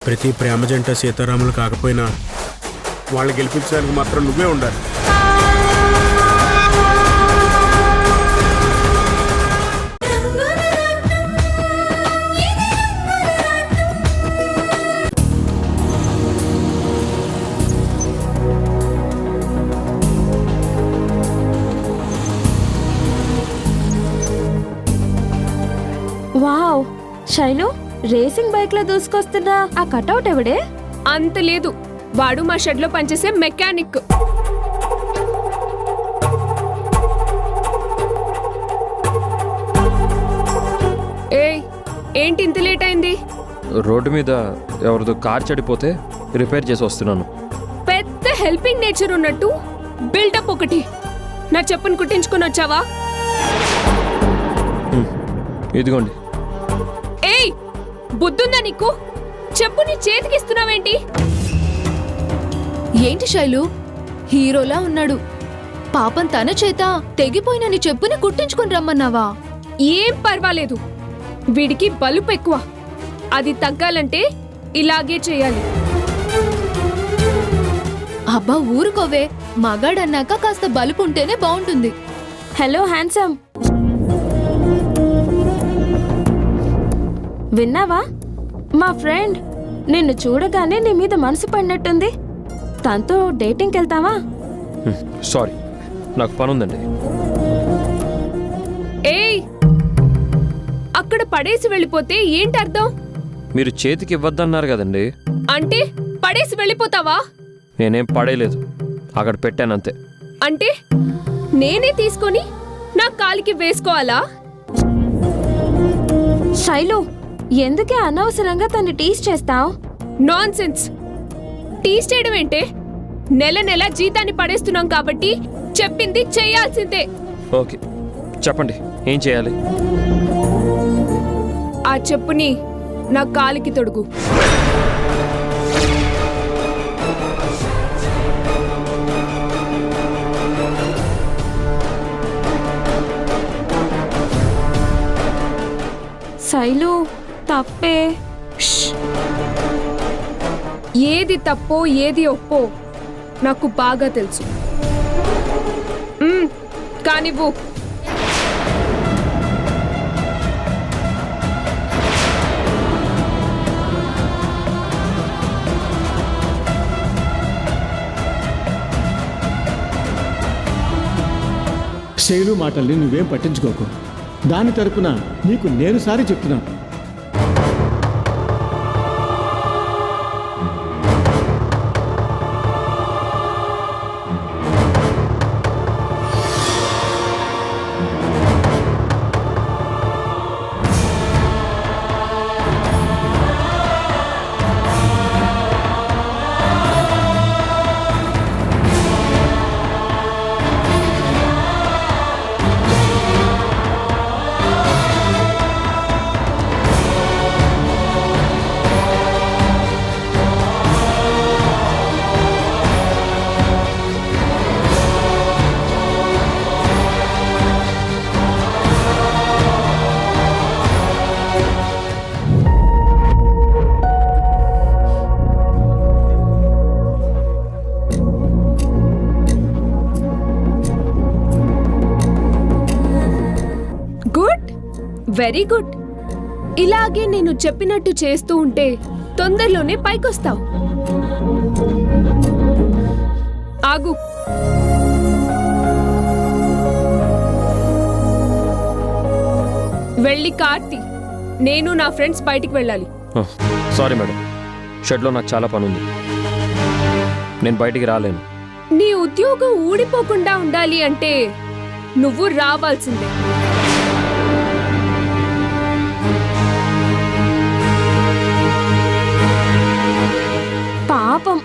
ప్రతి ప్రేమ జంట సీతారాములు కాకపోయినా వాళ్ళు గెలిపించడానికి మాత్రం నువ్వే ఉండాలి. వావ్, శైలు రేసింగ్ బైక్ లో దూసుకొస్తున్నా ఆ కటౌట్ ఎవడే? అంత లేదు, వాడు మా షెడ్ లో పనిచేసే మెకానిక్. ఏయ్, ఏంటి ఇంత లేట్ అయింది? రోడ్డు మీద ఎవరిదో కార్ చెడిపోతే రిపేర్ చేసి వస్తున్నాను. పెద్ద హెల్పింగ్ నేచర్ ఉన్నట్టు బిల్డప్ ఒకటి. నా చెప్పును కుట్టించుకొని వచ్చావా? ఇదిగోండి. ఏయ్, బుద్ధుందా నీకు? చెప్పు నీ చేతికిస్తున్నావేంటి? ఏంటి శైలు, హీరోలా ఉన్నాడు. పాపం తన చేత తెగిపోయిన నీ చెప్పుని కుట్టించుకుని రమ్మన్నావా? ఏం పర్వాలేదు, వీడికి బలుపు ఎక్కువ. అది తగ్గాలంటే ఇలాగే చేయాలి. అబ్బా ఊరుకోవే, మగాడన్నాక కాస్త బలుపు ఉంటేనే బాగుంటుంది. హలో హ్యాండ్సమ్, విన్నావా? మా ఫ్రెండ్ నిన్ను చూడగానే నీ మీద మనసు పడినట్టుంది. తనతో డేటింగ్కి వెళ్తావా? సారీ, నాకు పని ఉందండి. ఏయ్, అక్కడ పడేసి వెళ్ళిపోతే ఏంటి అర్థం? మీరు చేతికి ఇవ్వద్దన్నారు కదండి. అంటే పడేసి వెళ్ళిపోతావా? నేనేం పడేయలేదు, అక్కడ పెట్టానంతే. అంటే నేనే తీసుకొని నా కాలికి వేసుకోవాలా? శైలు, ఎందుకే అనవసరంగా తను టీస్ చేస్తావు? Non sense. టీస్ చేయడం ఏంటే? నెల నెల జీతాన్ని పడేస్తున్నాం కాబట్టి చెప్పింది చేయాల్సిందే. ఓకే, చెప్పండి ఏం చేయాలి? ఆ చెప్పుని నా కాలికి తొడుగు. శైలు, తప్పే. ష్! ఏది తప్పో ఏది ఒప్పో నాకు బాగా తెలుసు. కానివ్వు. శైలు మాటల్ని నువ్వేం పట్టించుకోకు. దాని తరపున నీకు నేను సారి చెప్తున్నాను. Very good. ఇలాగే నేను చెప్పినట్టు చేస్తూ ఉంటే తొందరలోనే పైకొస్తావు. ఆగు. వెళ్ళి కార్తీ, నేను నా ఫ్రెండ్స్ బయటికి వెళ్ళాలి. సారీ మేడం, షెడ్లో నాకు చాలా పని ఉంది, నేను బయటికి రాలేను. నీ ఉద్యోగం ఊడిపోకుండా ఉండాలి అంటే నువ్వు రావాల్సిందే. పాపం,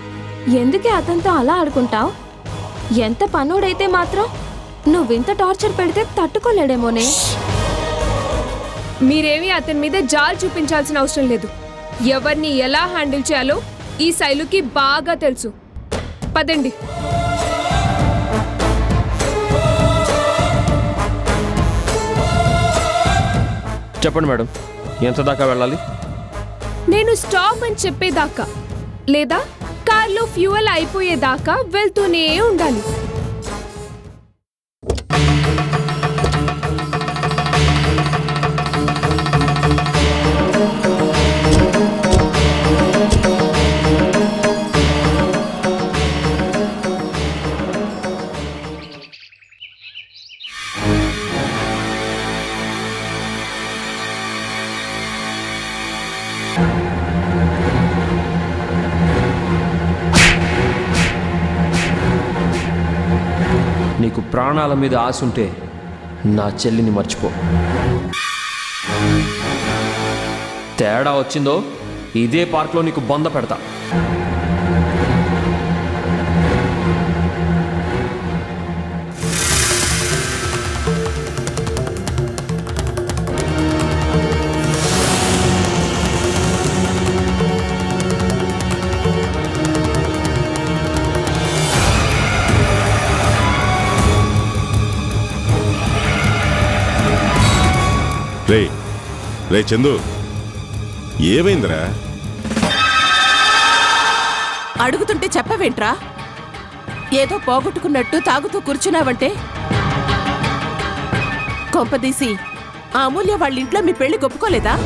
ఎందుకే అతనితో అలా ఆడుకుంటావు? ఎంత పనుడైతే మాత్రం నువ్వింత టార్చర్ పెడితే తట్టుకోలేడేమోనే. మీరేమీ అతని మీద జాల్ చూపించాల్సిన అవసరం లేదు. ఎవరిని ఎలా హ్యాండిల్ చేయాలో ఈ శైలుకి బాగా తెలుసు. పదండి. చెప్పండి మేడం, ఎంత దాకా వెళ్ళాలి? నేను స్టాప్ అని చెప్పేదాకా లేదా కార్లో ఫ్యూయల్ అయిపోయేదాకా వెళ్తూనే ఉండాలి. నీకు ప్రాణాల మీద ఆశ ఉంటే నా చెల్లిని మర్చిపో. తేడా వచ్చిందో ఇదే పార్క్లో నీకు బొంద పెడతా. రే రే చందు, ఏమైందిరా? అడుగుతుంటే చెప్పవేంట్రా? ఏదో పోగొట్టుకున్నట్టు తాగుతూ కూర్చున్నావంటే? కొంపదీసి ఆ అమూల్య వాళ్ళింట్లో మీ పెళ్లి ఒప్పుకోలేదా?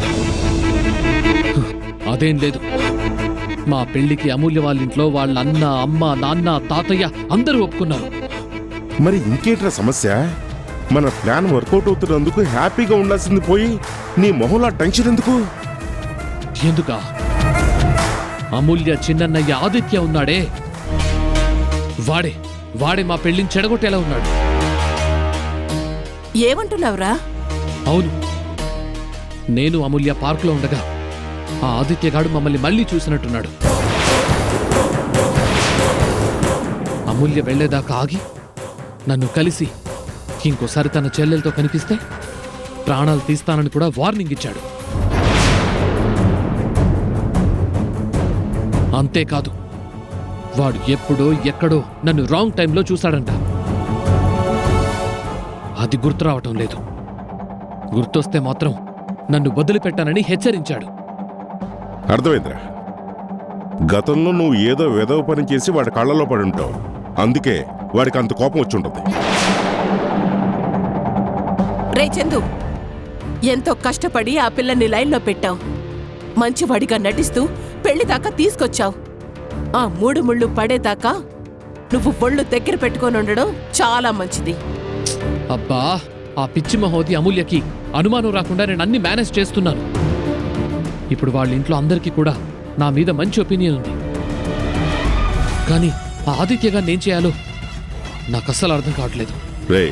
అదేం లేదు. మా పెళ్లికి అమూల్య వాళ్ళింట్లో వాళ్ళ అన్న, అమ్మ, నాన్న, తాతయ్య అందరూ ఒప్పుకున్నారు. మరి ఇంకేట్రా సమస్య? మన ప్లాన్ వర్కౌట్ అవుతున్నందుకు హ్యాపీగా ఉండాల్సింది పోయి నీ మొహంలో టెన్షన్ ఎందుకు? ఎందుకా? అమూల్య చిన్నన్నయ్య ఆదిత్య ఉన్నాడే, వాడే మా పెళ్లిని చెడగొట్టేలా ఉన్నాడు. ఏమంటున్నావురా? అవును, నేను అమూల్య పార్కులో ఉండగా ఆ ఆదిత్యగాడు మమ్మల్ని మళ్ళీ చూసినట్టున్నాడు. అమూల్య వెళ్లేదాకా ఆగి నన్ను కలిసి ఇంకోసారి తన చెల్లెలతో కనిపిస్తే ప్రాణాలు తీస్తానని కూడా వార్నింగ్ ఇచ్చాడు. అంతేకాదు, వాడు ఎప్పుడో ఎక్కడో నన్ను రాంగ్ టైంలో చూశాడంట. అది గుర్తు రావటం లేదు. గుర్తొస్తే మాత్రం నన్ను వదిలిపెట్టానని హెచ్చరించాడు. అర్థమైందిరా. గతంలో నువ్వు ఏదో వెధవ పని చేసి వాడి కళ్ళలో పడి ఉంటావు. అందుకే వాడికి అంత కోపం వచ్చి ఉంటుంది. రే చందు, ఎంతో కష్టపడి ఆ పిల్లని లైన్లో పెట్టావు. మంచివాడిగా నటిస్తూ పెళ్లిదాకా తీసుకొచ్చావు. ఆ 3 ముళ్ళు పడేదాకా నువ్వు ఒళ్ళు దగ్గర పెట్టుకొని ఉండడం చాలా మంచిది. అబ్బా, ఆ పిచ్చి మహోది అమూల్యకి అనుమానం రాకుండా నేను అన్ని మేనేజ్ చేస్తున్నాను. ఇప్పుడు వాళ్ళ ఇంట్లో అందరికీ కూడా నా మీద మంచి ఒపీనియన్ ఉంది. కానీ ఆ ఆదిత్యగా నేను చేయాలో నాకు అస్సలు అర్థం కావట్లేదు. రే,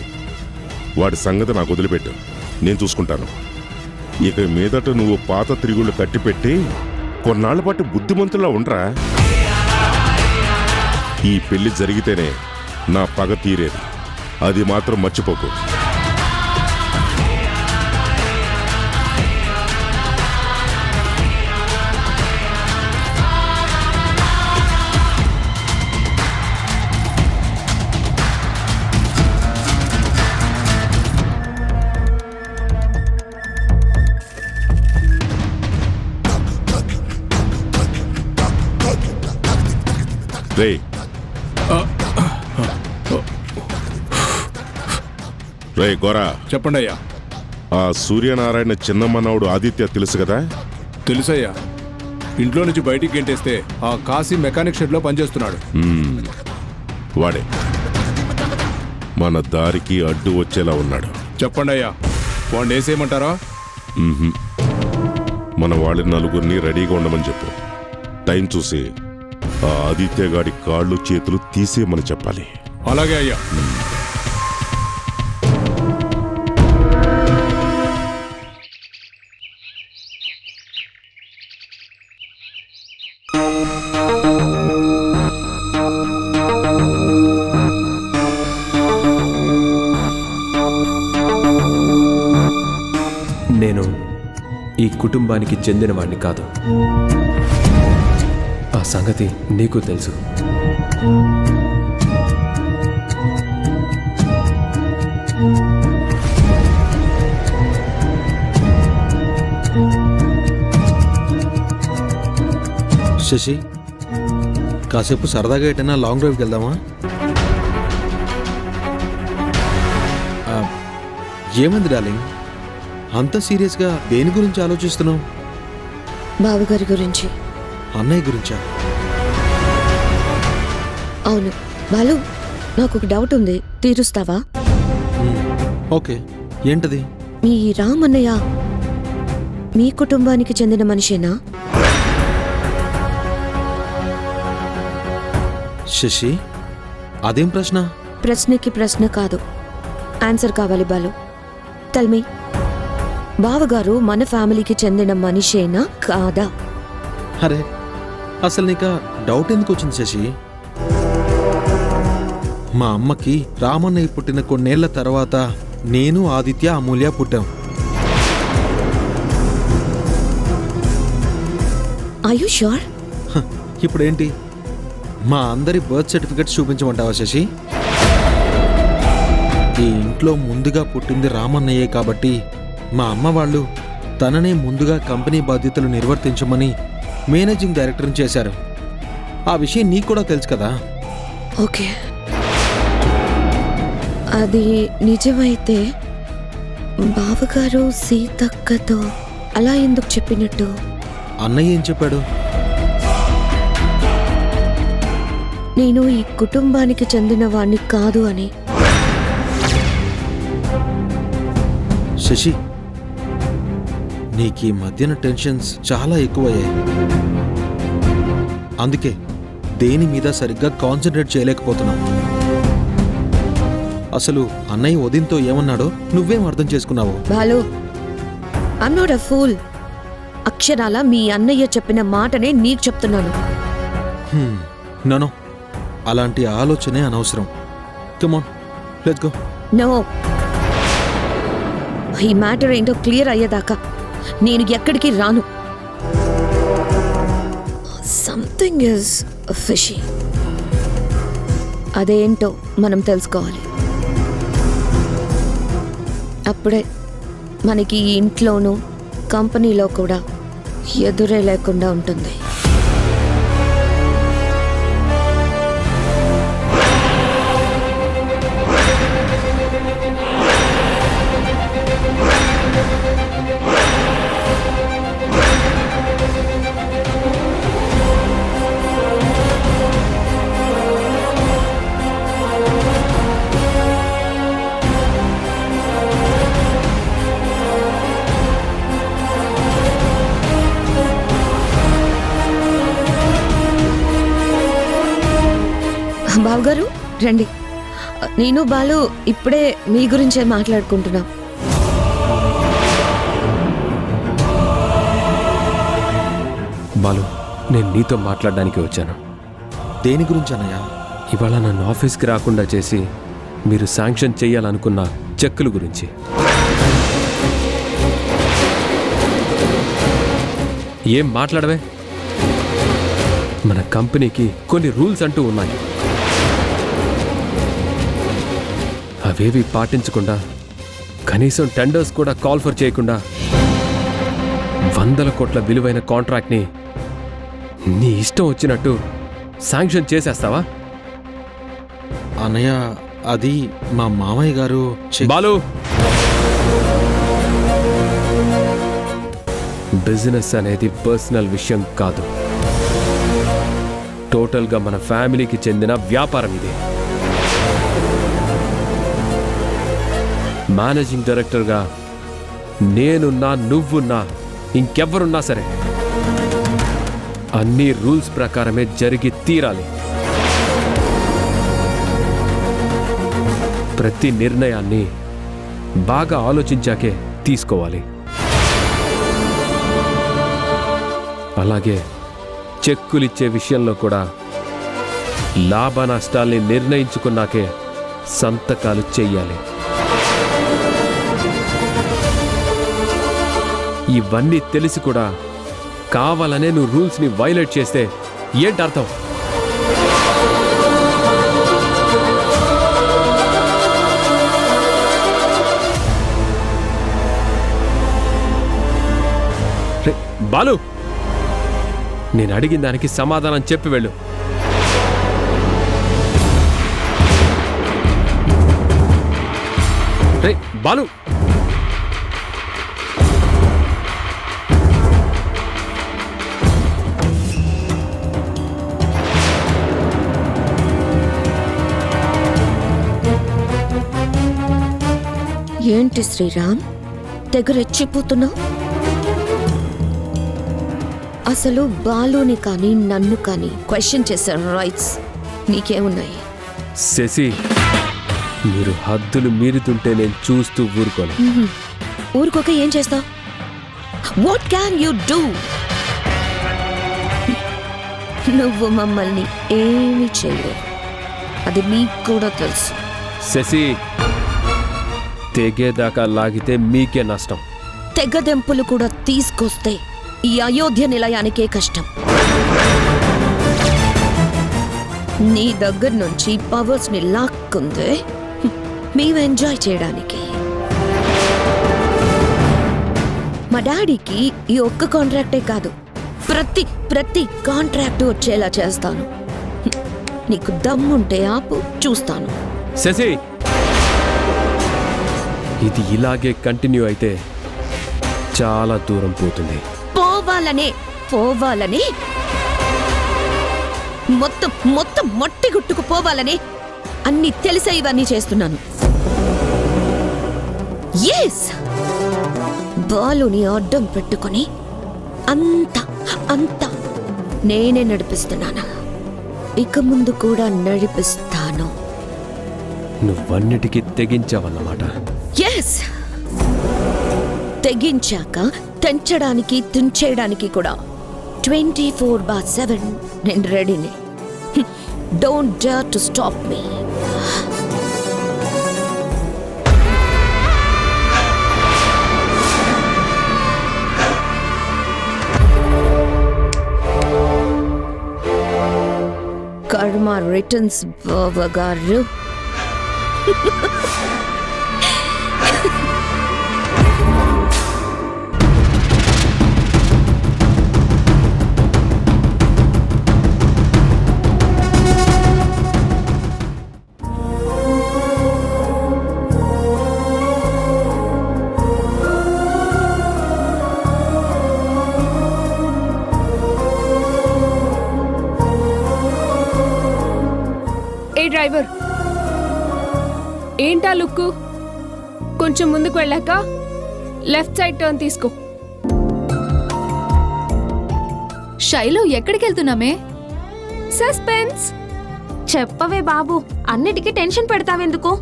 వాడి సంగతి నాకు వదిలిపెట్టు, నేను చూసుకుంటాను. ఇక మీదట నువ్వు పాత తిరుగుళ్ళు కట్టిపెట్టి కొన్నాళ్ల పాటు బుద్ధిమంతులా ఉండరా. ఈ పెళ్లి జరిగితేనే నా పగ తీరేది, అది మాత్రం మర్చిపోకు. రే, రే గోరా, చెప్పండి అయ్యా. ఆ సూర్యనారాయణ చిన్నమ్మనవుడు ఆదిత్య తెలుసు కదా? తెలుసయ్యా. ఇంట్లో నుంచి బయటికి గెంటేస్తే ఆ కాశీ మెకానిక్ షెడ్ లో పనిచేస్తున్నాడు. వాడే మన దారికి అడ్డు వచ్చేలా ఉన్నాడు. చెప్పండి అయ్యా, వాడిని వేసేయమంటారా? మన వాళ్ళ నలుగురిని రెడీగా ఉండమని చెప్పు. టైం చూసి ఆ ఆదిత్య గాడి కాళ్ళు చేతులు తీసేయమని చెప్పాలి. అలాగే అయ్యా. నేను ఈ కుటుంబానికి చెందినవాణ్ణి కాదు. ఆ సంగతి నీకు తెలుసు. శశి, కాసేపు సరదాగా ఎటైనా లాంగ్ డ్రైవ్కి వెళ్దామా? ఏమంది డార్లింగ్, అంత సీరియస్గా దేని గురించి ఆలోచిస్తున్నావు? బావగారి గురించి. అన్నయ్య గురించా? అవును బాలు, నాకు ఒక డౌట్ ఉంది, తీరుస్తావా? ఓకే, ఏంటది? మీ రామ్ అన్నయ్య మీ కుటుంబానికి చెందిన మనిషేనా? శశి, అదేం ప్రశ్న? ప్రశ్నకి ప్రశ్న కాదు, ఆన్సర్ కావాలి బాలు. టెల్ మీ, బావగారు మన ఫ్యామిలీకి చెందిన మనిషేనా కాదా? అరే, అసలు నీకు డౌట్ ఎందుకు వచ్చింది శశి? మా అమ్మకి రామన్నయ్య పుట్టిన కొన్నేళ్ల తర్వాత నేను, ఆదిత్య, అమూల్య పుట్టాం. Are you sure? ఇప్పుడేంటి, మా అందరి బర్త్ సర్టిఫికెట్స్ చూపించమంటావా శశి? ఈ ఇంట్లో ముందుగా పుట్టింది రామన్నయ్యే కాబట్టి మా అమ్మ వాళ్ళు తననే ముందుగా కంపెనీ బాధ్యతలు నిర్వర్తించమని మేనేజింగ్ డైరెక్టర్ని చేశారు. ఆ విషయం నీకు కూడా తెలుసు కదా. ఓకే, అది నిజమైతే బావగారు సీతక్కతో అలా ఎందుకు చెప్పినట్టు? అన్నయ్య ఏం చెప్పాడు? నేను ఈ కుటుంబానికి చెందిన వాణ్ణి కాదు అని. శశి, నీకు ఈ మధ్యన టెన్షన్స్ చాలా ఎక్కువయ్యాయి. అందుకే దేని మీద సరిగ్గా కాన్సన్ట్రేట్ చేయలేకపోతున్నావు. అసలు అన్నయ్య ఉదయంతో ఏమన్నాడో నువ్వేం అర్థం చేసుకున్నావు? Balu, I'm not a fool. అక్షరాల మీ అన్నయ్య చెప్పిన మాటనే నీకు చెప్తున్నాను. నో, అలాంటి ఆలోచనే అనవసరం. Come on, let's go. No, ఈ మ్యాటర్ ఏంటో క్లియర్ అయ్యేదాకా నేను ఎక్కడికి రాను. Something is fishy. అదేంటో మనం తెలుసుకోవాలి. అప్పుడే మనకి ఈ ఇంట్లోనూ కంపెనీలో కూడా ఎదురే లేకుండా ఉంటుంది. బావగారు రండి, నేను బాలు ఇప్పుడే మీ గురించే మాట్లాడుకుంటున్నా. బాలు, నేను నీతో మాట్లాడడానికి వచ్చాను. దేని గురించి అన్నయ్య? ఇవాళ నన్ను ఆఫీస్కి రాకుండా చేసి మీరు శాంక్షన్ చేయాలనుకున్న చెక్కుల గురించి. ఏం మాట్లాడవే? మన కంపెనీకి కొన్ని రూల్స్ అంటూ ఉన్నాయి. అవేవి పాటించకుండా, కనీసం టెండర్స్ కూడా కాల్ ఫర్ చేయకుండా 100 కోట్ల విలువైన కాంట్రాక్ట్ని నీ ఇష్టం వచ్చినట్టు శాంక్షన్ చేసేస్తావా? అన్నయ్య, అది మా మామయ్య గారు. బాలు, బిజినెస్ అనేది పర్సనల్ విషయం కాదు. టోటల్గా మన ఫ్యామిలీకి చెందిన వ్యాపారం ఇది. మేనేజింగ్ డైరెక్టర్గా నేనున్నా, నువ్వున్నా, ఇంకెవ్వరున్నా సరే అన్ని రూల్స్ ప్రకారమే జరిగి తీరాలి. ప్రతి నిర్ణయాన్ని బాగా ఆలోచించాకే తీసుకోవాలి. అలాగే చెక్కులిచ్చే విషయంలో కూడా లాభ నష్టాల్ని నిర్ణయించుకున్నాకే సంతకాలు చెయ్యాలి. ఇవన్నీ తెలిసి కూడా కావాలనే నువ్వు రూల్స్ని వైలేట్ చేస్తే ఏంటర్థం? బాలు, నేను అడిగిన దానికి సమాధానం చెప్పి వెళ్ళు. రే బాలు, ఏంటి శ్రీరామ్ తెగ రెచ్చిపోతున్నావు? అసలు బాలుని కానీ నన్ను కానీ క్వశ్చన్ చేసే రైట్స్ నీకేమున్నాయి? శశి, మీరు హద్దులు మీరుతుంటే నేను చూస్తూ ఊరుకోను. ఊరుకోక ఏం చేస్తావు? What can you do? నువ్వు మమ్మల్ని ఏమీ చేయలేవు, అది నీకు కూడా తెలుసు. శశి, తెగేదాకా లాగితే మీకే నష్టం. తెగదెంపులు కూడా తీసుకొస్తే ఈ అయోధ్య నిలయానికే కష్టం. నీ దగ్గర నుంచి పవర్స్ ని లాక్కుందే మేము ఎంజాయ్ చేయడానికి. మా డాడీకి ఈ ఒక్క కాంట్రాక్టే కాదు, ప్రతి కాంట్రాక్ట్ వచ్చేలా చేస్తాను. నీకు దమ్ముంటే ఆపు, చూస్తాను. శశి, ఇది ఇలాగే కంటిన్యూ అయితే చాలా దూరం పోతుంది. పోవాలనే మొత్తం మొట్టి గుట్టుకు పోవాలని అన్ని తెలిసే ఇవన్నీ చేస్తున్నాను. ఎస్, బాలుని అడ్డం పెట్టుకొని అంతా నేనే నడిపిస్తున్నాను. ఇక ముందు కూడా నడిపిస్తాను. నువ్వన్నిటికీ తెగించావన్నమాట. ఎస్, తెగించాక తెంచడానికి తుంచేయడానికి కూడా 24/7 నేను రెడీనే. Don't dare to stop me. Karma returns బావగారు. డ్రైవర్, ఏంటా లుక్కు? కొంచెం ముందుకు వెళ్ళాక లెఫ్ట్ సైడ్ టర్న్ తీసుకో. శైలు, ఎక్కడికి వెళ్తున్నామే? సస్పెన్స్. చెప్పవే బాబు, అన్నిటికీ టెన్షన్ పెడతావెందుకు?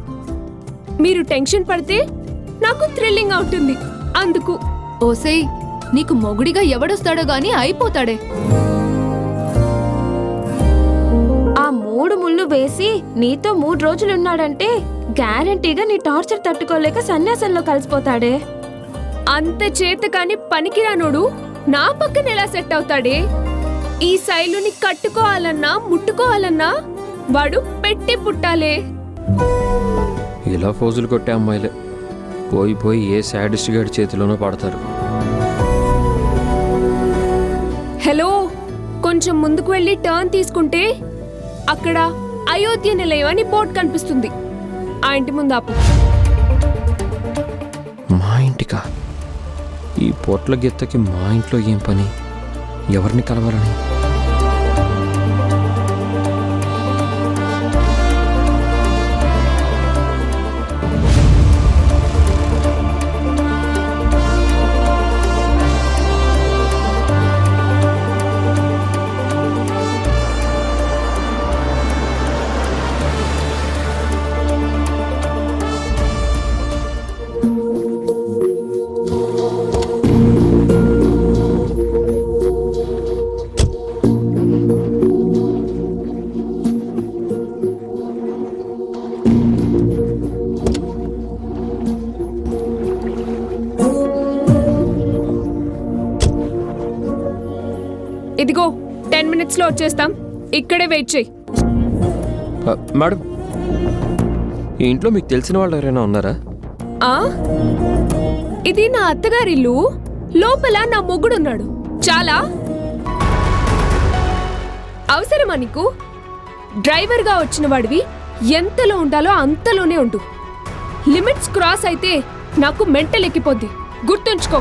మీరు టెన్షన్ పడితే నాకు థ్రిల్లింగ్ అవుతుంది, అందుకు. ఓసేయ్, నీకు మొగుడిగా ఎవడొస్తాడో గాని అయిపోతాడే. ఆ 3 ముళ్ళు వేసి నీతో 3 రోజులున్నాడంటే గ్యారంటీగా నీ టార్చర్ తట్టుకోలేక సన్యాసంలో కలిసిపోతాడే. అంత చేత కాని పనికిరానోడు నా పక్కన ఎలా సెట్ అవుతాడే? ఈ శైలుని కట్టుకోవాలన్నా ముట్టుకోవాలన్నా వాడు పెట్టి పుట్టాలే. ఇలా ఫోజులు కొట్టే అమ్మాయిలే పోయి ఏ సాడిస్ట్ గాడి చేతిలోనో పడతారు. హలో, కొంచెం ముందుకు వెళ్ళి టర్న్ తీసుకుంటే అక్కడ అయోధ్య నిలయం అని బోర్డు కనిపిస్తుంది. ఆ ఇంటి ముందు ఆపు. మా ఇంటికా? ఈ పొట్ల గిత్తకి మా ఇంట్లో ఏం పని? ఎవరిని కలవాలని? ఇదిగో 10 minutes లో వచ్చేస్తాం, ఇక్కడే వెయిట్ చేయి. మేడం, ఈ ఇంట్లో మీకు తెలిసిన వాళ్ళు ఎవరైనా ఉన్నారా? ఇది నా అత్తగారిల్లు, లోపల నా మొగుడున్నాడు. చాలా అవసరమా నీకు? డ్రైవర్గా వచ్చిన వాడివి ఎంతలో ఉండాలో అంతలోనే ఉండు. లిమిట్స్ క్రాస్ అయితే నాకు మెంటల్ ఎక్కిపోద్ది, గుర్తుంచుకో.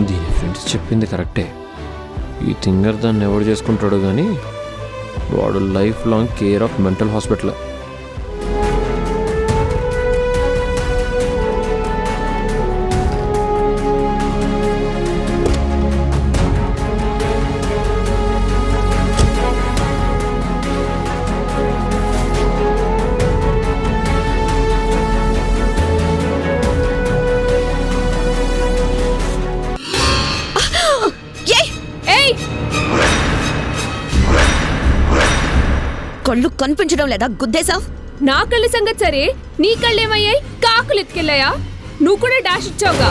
దీని ఫ్రెండ్స్ చెప్పింది కరెక్టే. ఈ థింగర్ దాన్ని ఎవడు చేసుకుంటాడు కానీ వాడు life long care of mental hospital. కళ్ళు కనిపించడం లేదా గుద్దేశా? నా కళ్ళ సంగతి సరే, నీ కళ్ళేమయ్యాయి? కాకులు ఎత్తుకెళ్ళాయా? నువ్వు కూడా డాష్ ఇచ్చావుగా.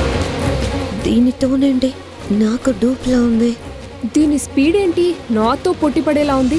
దీనితోనండి నాకు డూప్లా ఉంది. దీని స్పీడ్ ఏంటి నాతో పోటీ పడేలా ఉంది?